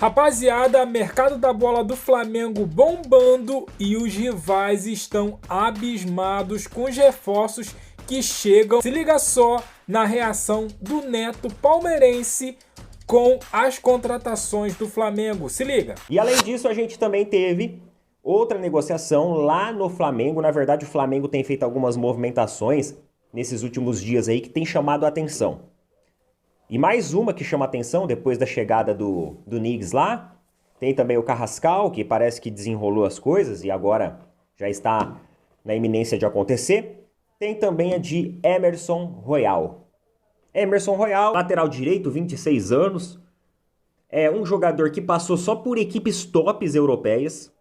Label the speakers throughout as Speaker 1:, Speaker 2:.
Speaker 1: Rapaziada, mercado da bola do Flamengo bombando e os rivais estão abismados com os reforços que chegam. Se liga só na reação do Neto palmeirense com as contratações do Flamengo. Se liga.
Speaker 2: E além disso, a gente também teve outra negociação lá no Flamengo. Na verdade, o Flamengo tem feito algumas movimentações nesses últimos dias aí que tem chamado a atenção. E mais uma que chama a atenção depois da chegada do Niggs lá. Tem também o Carrascal, que parece que desenrolou as coisas e agora já está na iminência de acontecer. Tem também a de Emerson Royal. Emerson Royal, lateral direito, 26 anos. É um jogador que passou só por equipes tops europeias.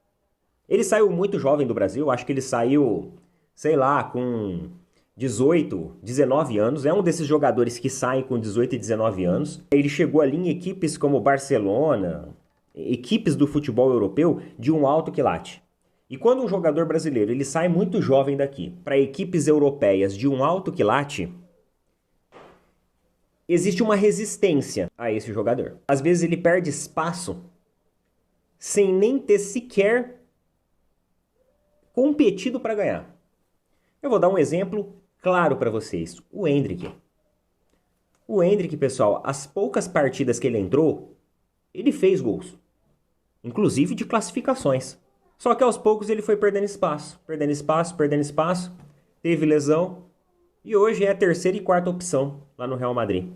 Speaker 2: Ele saiu muito jovem do Brasil, acho que ele saiu, sei lá, com 18, 19 anos. É um desses jogadores que saem com 18 e 19 anos. Ele chegou ali em equipes como Barcelona, equipes do futebol europeu de um alto quilate. E quando um jogador brasileiro ele sai muito jovem daqui para equipes europeias de um alto quilate, existe uma resistência a esse jogador. Às vezes ele perde espaço sem nem ter sequer competido para ganhar. Eu vou dar um exemplo claro para vocês. O Endrick. O Endrick, pessoal, as poucas partidas que ele entrou, ele fez gols. Inclusive de classificações. Só que aos poucos ele foi perdendo espaço. Perdendo espaço, perdendo espaço. Teve lesão. E hoje é a terceira e quarta opção lá no Real Madrid.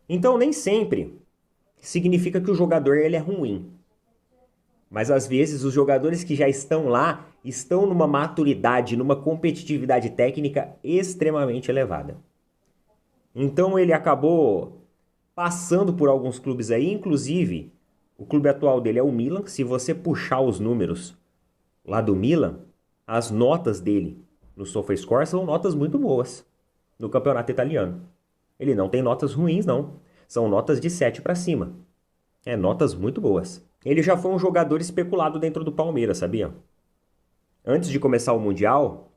Speaker 2: Então nem sempre significa que o jogador ele é ruim. Mas às vezes os jogadores que já estão lá estão numa maturidade, numa competitividade técnica extremamente elevada. Então ele acabou passando por alguns clubes aí, inclusive o clube atual dele é o Milan. Se você puxar os números lá do Milan, as notas dele no SofaScore são notas muito boas no campeonato italiano. Ele não tem notas ruins, não. São notas de 7 para cima. É, notas muito boas. Ele já foi um jogador especulado dentro do Palmeiras, sabia? Antes de começar o Mundial,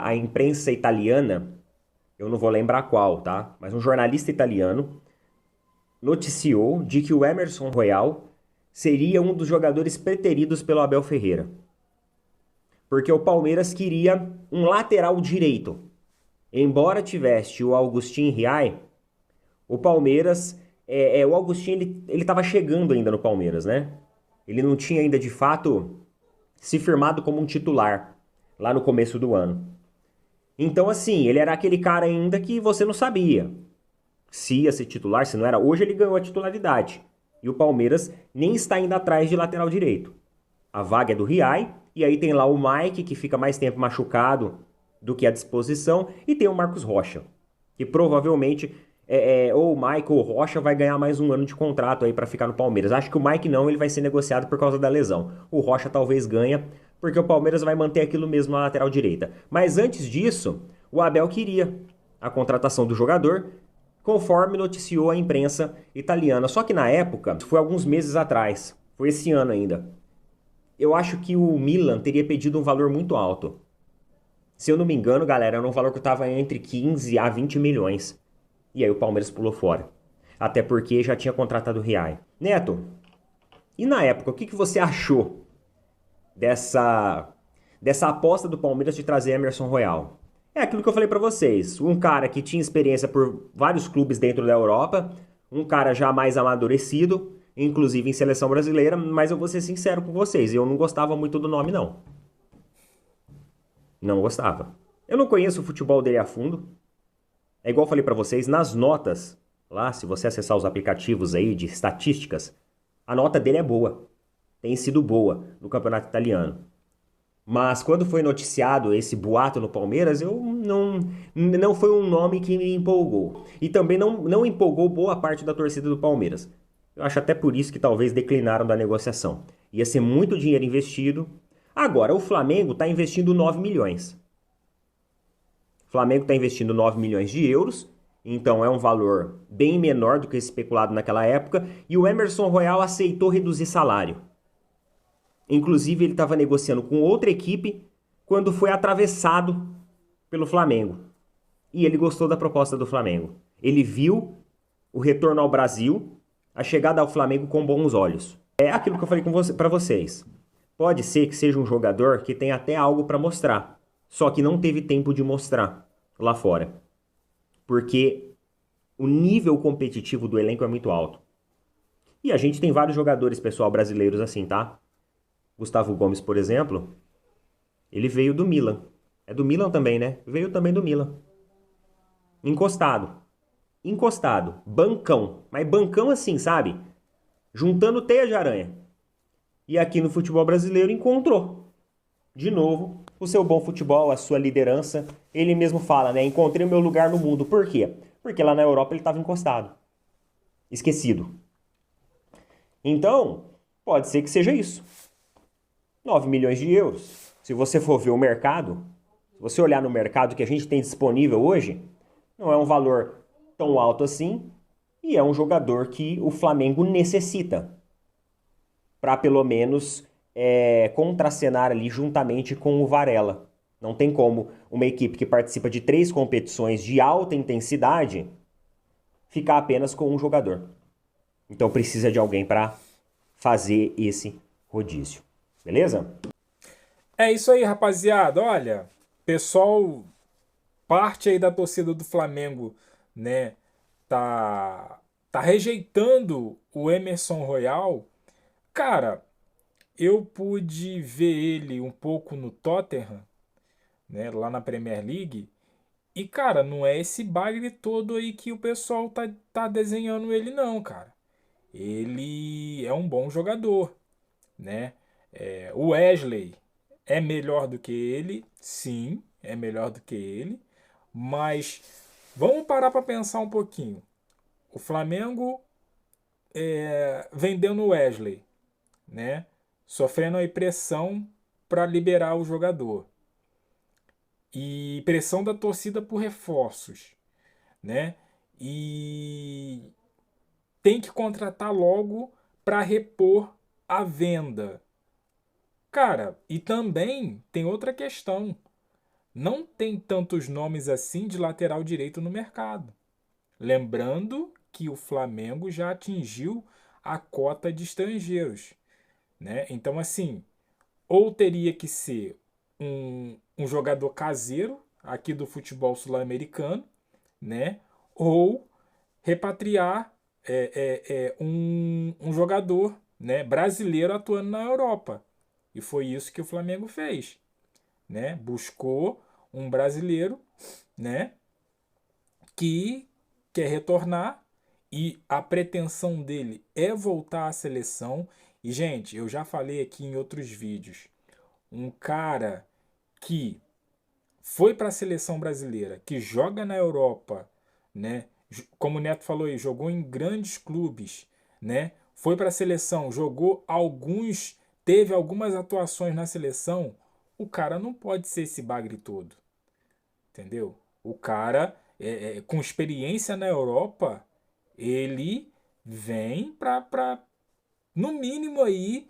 Speaker 2: a imprensa italiana, eu não vou lembrar qual, tá? Mas um jornalista italiano noticiou de que o Emerson Royal seria um dos jogadores preteridos pelo Abel Ferreira. Porque o Palmeiras queria um lateral direito. Embora tivesse o Augustin Riay, o Palmeiras... o Augustin, ele estava chegando ainda no Palmeiras, né? Ele não tinha ainda, de fato, se firmado como um titular lá no começo do ano. Então, assim, ele era aquele cara ainda que você não sabia se ia ser titular, se não era. Hoje ele ganhou a titularidade. E o Palmeiras nem está indo atrás de lateral direito. A vaga é do Riay, e aí tem lá o Mike, que fica mais tempo machucado do que à disposição, e tem o Marcos Rocha, que provavelmente... ou o Mike ou o Rocha vai ganhar mais um ano de contrato aí para ficar no Palmeiras. Acho que o Mike não, ele vai ser negociado por causa da lesão. O Rocha talvez ganha, porque o Palmeiras vai manter aquilo mesmo na lateral direita. Mas antes disso, o Abel queria a contratação do jogador, conforme noticiou a imprensa italiana. Só que na época, foi alguns meses atrás, foi esse ano ainda, eu acho que o Milan teria pedido um valor muito alto. Se eu não me engano, galera, era um valor que estava entre 15 a 20 milhões. E aí o Palmeiras pulou fora. Até porque já tinha contratado o Riay. Neto, e na época, o que você achou dessa aposta do Palmeiras de trazer Emerson Royal? É aquilo que eu falei pra vocês. Um cara que tinha experiência por vários clubes dentro da Europa. Um cara já mais amadurecido, inclusive em seleção brasileira. Mas eu vou ser sincero com vocês, eu não gostava muito do nome, não. Não gostava. Eu não conheço o futebol dele a fundo. É igual eu falei pra vocês, nas notas, lá, se você acessar os aplicativos aí de estatísticas, a nota dele é boa. Tem sido boa no campeonato italiano. Mas quando foi noticiado esse boato no Palmeiras, não foi um nome que me empolgou. E também não empolgou boa parte da torcida do Palmeiras. Eu acho até por isso que talvez declinaram da negociação. Ia ser muito dinheiro investido. Agora, o Flamengo está investindo 9 milhões. O Flamengo está investindo 9 milhões de euros, então é um valor bem menor do que esse especulado naquela época, e o Emerson Royal aceitou reduzir salário. Inclusive ele estava negociando com outra equipe quando foi atravessado pelo Flamengo. E ele gostou da proposta do Flamengo. Ele viu o retorno ao Brasil a chegada ao Flamengo com bons olhos. É aquilo que eu falei para vocês. Pode ser que seja um jogador que tenha até algo para mostrar, só que não teve tempo de mostrar lá fora, porque o nível competitivo do elenco é muito alto. E a gente tem vários jogadores, pessoal, brasileiros assim, tá? Gustavo Gomes, por exemplo, ele veio do Milan. É do Milan também, né? Veio também do Milan. Encostado. Encostado. Bancão. Mas bancão assim, sabe? Juntando teia de aranha. E aqui no futebol brasileiro encontrou, de novo, o seu bom futebol, a sua liderança. Ele mesmo fala, né? Encontrei o meu lugar no mundo. Por quê? Porque lá na Europa ele estava encostado. Esquecido. Então, pode ser que seja isso. 9 milhões de euros. Se você for ver o mercado, se você olhar no mercado que a gente tem disponível hoje, não é um valor tão alto assim e é um jogador que o Flamengo necessita para pelo menos contracenar ali juntamente com o Varela. Não tem como uma equipe que participa de 3 competições de alta intensidade ficar apenas com um jogador. Então precisa de alguém para fazer esse rodízio. Beleza?
Speaker 1: É isso aí, rapaziada. Olha, pessoal, parte aí da torcida do Flamengo, né, tá rejeitando o Emerson Royal. Cara, eu pude ver ele um pouco no Tottenham, né, lá na Premier League. E, cara, não é esse bagre todo aí que o pessoal tá desenhando ele, não, cara. Ele é um bom jogador, né? O Wesley é melhor do que ele, sim, é melhor do que ele. Mas vamos parar para pensar um pouquinho. O Flamengo vendendo o Wesley, né? Sofrendo aí pressão para liberar o jogador. E pressão da torcida por reforços, né? E tem que contratar logo para repor a venda. Cara, e também tem outra questão. Não tem tantos nomes assim de lateral direito no mercado. Lembrando que o Flamengo já atingiu a cota de estrangeiros, né? Então, assim, ou teria que ser um jogador caseiro aqui do futebol sul-americano, né? Ou repatriar um jogador, né, brasileiro atuando na Europa. E foi isso que o Flamengo fez, né? Buscou um brasileiro, né, que quer retornar e a pretensão dele é voltar à seleção. E, gente, eu já falei aqui em outros vídeos, um cara que foi para a seleção brasileira, que joga na Europa, né? Como o Neto falou aí, jogou em grandes clubes, né? Foi para a seleção, jogou alguns, teve algumas atuações na seleção. O cara não pode ser esse bagre todo, entendeu? O cara, com experiência na Europa, ele vem para no mínimo aí,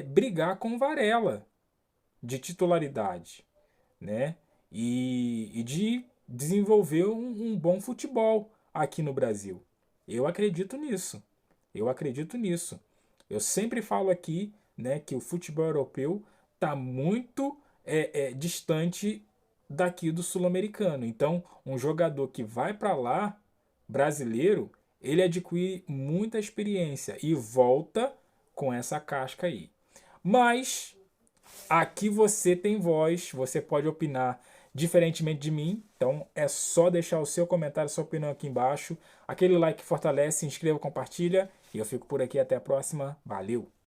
Speaker 1: brigar com Varela de titularidade, né? E de desenvolver um bom futebol aqui no Brasil. Eu acredito nisso. Eu acredito nisso. Eu sempre falo aqui, né, que o futebol europeu está muito distante daqui do sul-americano. Então, um jogador que vai para lá, brasileiro, ele adquire muita experiência e volta com essa casca aí. Mas aqui você tem voz, você pode opinar diferentemente de mim. Então é só deixar o seu comentário, sua opinião aqui embaixo. Aquele like que fortalece, se inscreva, compartilha. E eu fico por aqui, até a próxima. Valeu!